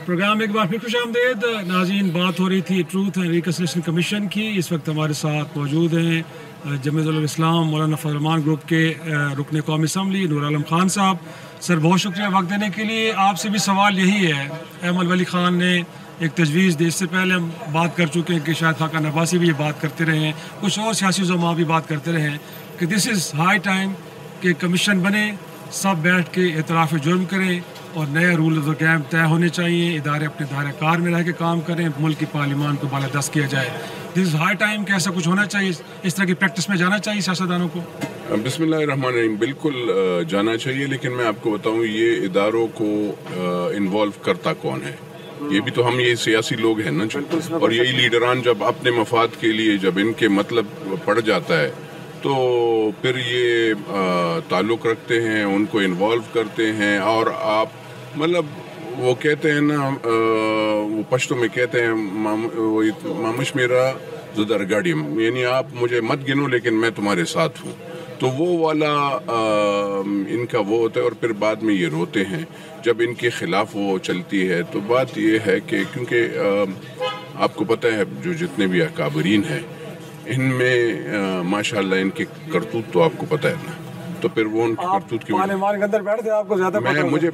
Programme ایک بار پھر خوش آمدید ناظرین. بات ہو رہی تھی ٹروتھ اینڈ ریکنسیلیشن کمیشن کی. اس وقت ہمارے ساتھ موجود ہیں جمعیت الاسلام مولانا فضل الرحمان گروپ کے رکن قومی اسمبلی نور عالم خان صاحب. سر بہت شکریہ وقت دینے کے لیے. آپ سے بھی سوال یہی ہے, احمد ولی خان نے ایک تجویز دی, اس سے پہلے ہم بات کر چکے ہیں کہ شاید خاقان عباسی بھی یہ بات کرتے رہے ہیں, کچھ اور سیاسی زعماء بھی بات کرتے رہے ہیں کہ دس از ہائی ٹائم کہ کمیشن بنے, سب بیٹھ کے اعتراف جرم کریں اور نئے رول آف گیم طے ہونے چاہیے, ادارے اپنے دائرہ کار میں رہ کے کام کریں, ملک کی پارلیمان کو بالادست کیا جائے. دس از ہائی ٹائم کہ ایسا کچھ ہونا چاہیے, اس طرح کی پریکٹس میں جانا چاہیے سیاستدانوں کو. بسم اللہ الرحمن الرحیم. بالکل جانا چاہیے, لیکن میں آپ کو بتاؤں یہ اداروں کو انوالو کرتا کون ہے. یہ بھی تو ہم یہ سیاسی لوگ ہیں نا, اور یہی لیڈران جب اپنے مفاد کے لیے جب ان کے مطلب پڑ جاتا ہے تو پھر یہ تعلق رکھتے ہیں, ان کو انوالو کرتے ہیں. اور آپ مطلب وہ کہتے ہیں نا, وہ پشتو میں کہتے ہیں مامش میرا زدر گاڑیم, یعنی آپ مجھے مت گنو لیکن میں تمہارے ساتھ ہوں. تو وہ والا ان کا وہ ہوتا ہے, اور پھر بعد میں یہ روتے ہیں جب ان کے خلاف وہ چلتی ہے. تو بات یہ ہے کہ کیونکہ آپ کو پتہ ہے جو جتنے بھی اکابرین ہیں ان میں ماشاءاللہ ان کے کرتوت تو آپ کو پتہ ہے نا, تو پھر وہ ان کے کرتوت کی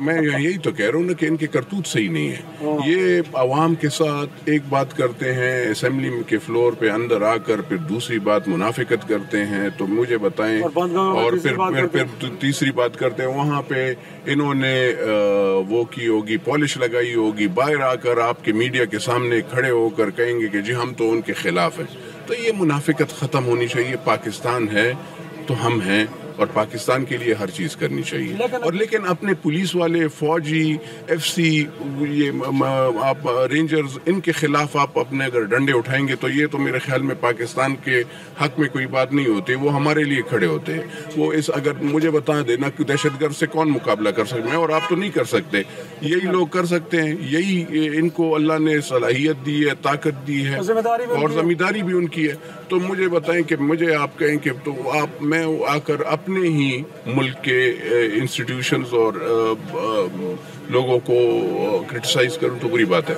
میں یہی تو کہہ رہا ہوں نا کہ ان کے کرتوت صحیح نہیں ہے. یہ عوام کے ساتھ ایک بات کرتے ہیں اسمبلی کے فلور پہ, اندر آ کر پھر دوسری بات منافقت کرتے ہیں. تو مجھے بتائیں, اور پھر تیسری بات کرتے ہیں وہاں پہ انہوں نے وہ کی ہوگی, پالش لگائی ہوگی, باہر آ کر آپ کے میڈیا کے سامنے کھڑے ہو کر کہیں گے کہ جی ہم تو ان کے خلاف ہیں. تو یہ منافقت ختم ہونی چاہیے. پاکستان ہے تو ہم ہیں, اور پاکستان کے لیے ہر چیز کرنی چاہیے. اور لیکن اپنے پولیس والے, فوجی, ایف سی, یہ آپ رینجرز, ان کے خلاف آپ اپنے اگر ڈنڈے اٹھائیں گے تو یہ تو میرے خیال میں پاکستان کے حق میں کوئی بات نہیں ہوتی. وہ ہمارے لیے کھڑے ہوتے ہیں. وہ اگر مجھے بتا دینا کہ دہشت گرد سے کون مقابلہ کر سکتے ہیں, اور آپ تو نہیں کر سکتے, یہی لوگ کر سکتے ہیں. یہی ان کو اللہ نے صلاحیت دی ہے, طاقت دی ہے, اور ذمہ داری بھی ان کی ہے. تو مجھے بتائیں کہ مجھے آپ کہیں کہ تو آپ میں آ کر اپنے ہی ملک کے انسٹیٹیوشنز اور لوگوں کو کرٹیسائز کروں تو بری بات ہے.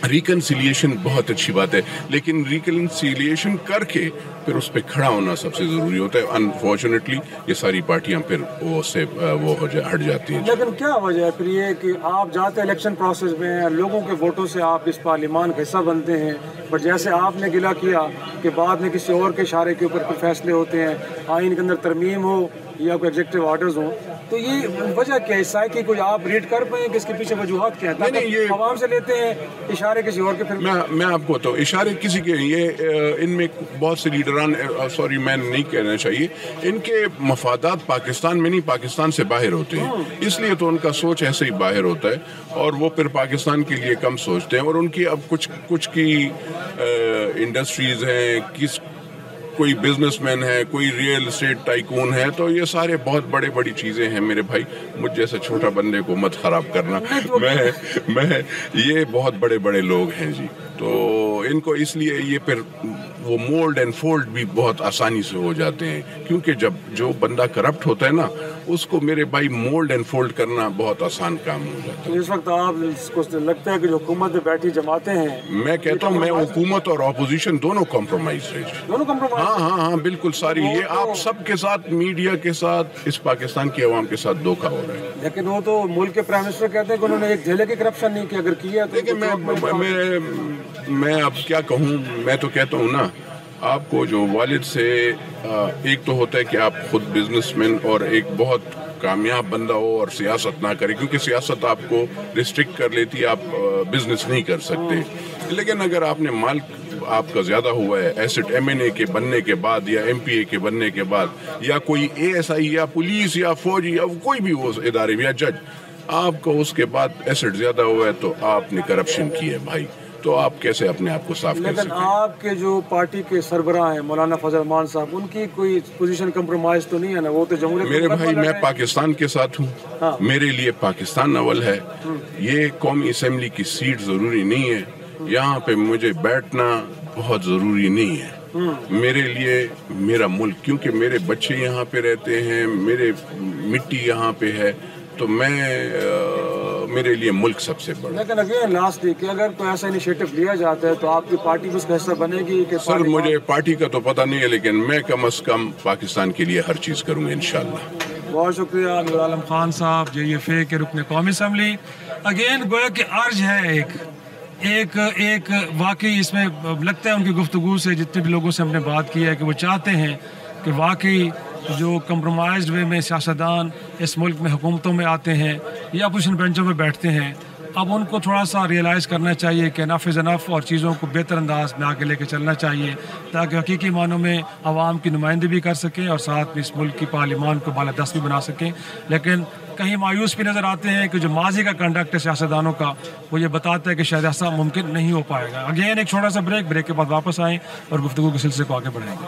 ریکنسیلیشن بہت اچھی بات ہے, لیکن ریکنسیلیشن کر کے پھر اس پہ کھڑا ہونا سب سے ضروری ہوتا ہے. انفارچونیٹلی یہ ساری پارٹیاں پھر وہ ہٹ جاتی ہیں. لیکن کیا وجہ ہے پھر یہ کہ آپ جاتے ہیں الیکشن پروسیس میں, لوگوں کے ووٹوں سے آپ اس پارلیمان کا حصہ بنتے ہیں, پر جیسے آپ نے گلہ کیا کہ بعد میں کسی اور کے اشارے کے اوپر کوئی فیصلے ہوتے ہیں, آئین کے اندر ترمیم ہو یا کوئی ایگزیکٹو آرڈرز ہوں, تو یہ وجہ کیا ہے اس سائیکی کو آپ ریڈ کر پائیں کہ اس کے پیچھے وجوہات کیا ہیں؟ یہ عوام سے لیتے ہیں اشارے کسی اور کے, پھر میں آپ کو بتاؤں اشارے کسی کے, یہ ان میں بہت سے لیڈران, سوری میں نہیں کہنا چاہیے, ان کے مفادات پاکستان میں نہیں پاکستان سے باہر ہوتے ہیں, اس لیے تو ان کا سوچ ایسے ہی باہر ہوتا ہے, اور وہ پھر پاکستان کے لیے کم سوچتے ہیں. اور ان کی اب کچھ کی انڈسٹریز ہیں, کوئی بزنس مین ہے, کوئی ریئل اسٹیٹ ٹائکون ہے, تو یہ سارے بہت بڑی چیزیں ہیں. میرے بھائی مجھ جیسے چھوٹا بندے کو مت خراب کرنا, میں یہ بہت بڑے لوگ ہیں جی. تو ان کو اس لیے یہ پھر وہ مولڈ اینڈ فولڈ بھی بہت آسانی سے ہو جاتے ہیں, کیونکہ جب جو بندہ کرپٹ ہوتا ہے نا اس کو میرے بھائی مولڈ اینڈ فولڈ کرنا بہت آسان کام ہو جاتا ہے. اس وقت آپ کو لگتا ہے کہ جو حکومت میں بیٹھی جماعتیں ہیں, میں کہتا ہوں میں حکومت اور اپوزیشن دونوں کمپرومائز رہے, دونوں کمپرومائز, ہاں بالکل ساری. یہ آپ سب کے ساتھ, میڈیا کے ساتھ, اس پاکستان کی عوام کے ساتھ دھوکہ ہو رہا ہے. لیکن وہ تو ملک کے پرائم منسٹر کہتے ہیں کہ انہوں نے ایک جھیلے کی کرپشن نہیں کی, اگر کیا تو دیکھیں میں اب کیا کہوں. میں تو کہتا ہوں نا, آپ کو جو والد سے ایک تو ہوتا ہے کہ آپ خود بزنس مین اور ایک بہت کامیاب بندہ ہو اور سیاست نہ کرے, کیونکہ سیاست آپ کو ریسٹرکٹ کر لیتی ہے, آپ بزنس نہیں کر سکتے. لیکن اگر آپ نے مال آپ کا زیادہ ہوا ہے ایسٹ ایم این اے کے بننے کے بعد یا ایم پی اے کے بننے کے بعد, یا کوئی اے ایس آئی یا پولیس یا فوجی یا کوئی بھی وہ ادارے یا جج, آپ کو اس کے بعد ایسٹ زیادہ ہوا ہے تو آپ نے کرپشن کی ہے بھائی, تو آپ کیسے اپنے آپ کو صاف کر سکتے ہیں؟ لیکن آپ کے جو پارٹی کے سربراہ ہیں مولانا فضل الرحمان صاحب, ان کی کوئی پوزیشن کمپرومائز تو نہیں ہے نا, وہ تو جمہوریت. میرے بھائی میں پاکستان کے ساتھ ہوں, میرے لیے پاکستان اول ہے. یہ قومی اسمبلی کی سیٹ ضروری نہیں ہے, یہاں پہ مجھے بیٹھنا بہت ضروری نہیں ہے. میرے لیے میرا ملک, کیونکہ میرے بچے یہاں پہ رہتے ہیں, میرے مٹی یہاں پہ ہے, تو میں میرے لیے ملک سب سے بڑا. لیکن اگین لاسٹ کہ اگر کوئی ایسا انیشیٹو لیا جاتا ہے تو آپ کی پارٹی بھی اس کا حصہ بنے گی کہ سر مجھے پارٹی کا تو پتہ نہیں ہے لیکن میں کم از کم پاکستان کے لیے ہر چیز کروں گا انشاءاللہ. بہت شکریہ نور عالم خان صاحب JUFA کے رکن قومی اسمبلی. اگین گویا کہ عرض ہے ایک واقعی اس میں لگتا ہے ان کی گفتگو سے جتنے بھی لوگوں سے ہم نے بات کی ہے کہ وہ چاہتے ہیں کہ واقعی جو کمپرومائزڈ وے میں سیاستدان اس ملک میں حکومتوں میں آتے ہیں یا اپوزیشن بینچوں میں بیٹھتے ہیں اب ان کو تھوڑا سا ریئلائز کرنا چاہیے کہ انف از انف اور چیزوں کو بہتر انداز میں آگے لے کے چلنا چاہیے تاکہ حقیقی معنوں میں عوام کی نمائندگی بھی کر سکیں اور ساتھ میں اس ملک کی پارلیمان کو بالادست بھی بنا سکیں. لیکن کہیں مایوس بھی نظر آتے ہیں کہ جو ماضی کا کنڈکٹ ہے سیاستدانوں کا وہ یہ بتاتا ہے کہ شاید ایسا ممکن نہیں ہو پائے گا. اگین ایک چھوٹا سا بریک کے بعد واپس آئیں اور گفتگو کے سلسلے کو آگے بڑھائیں گے.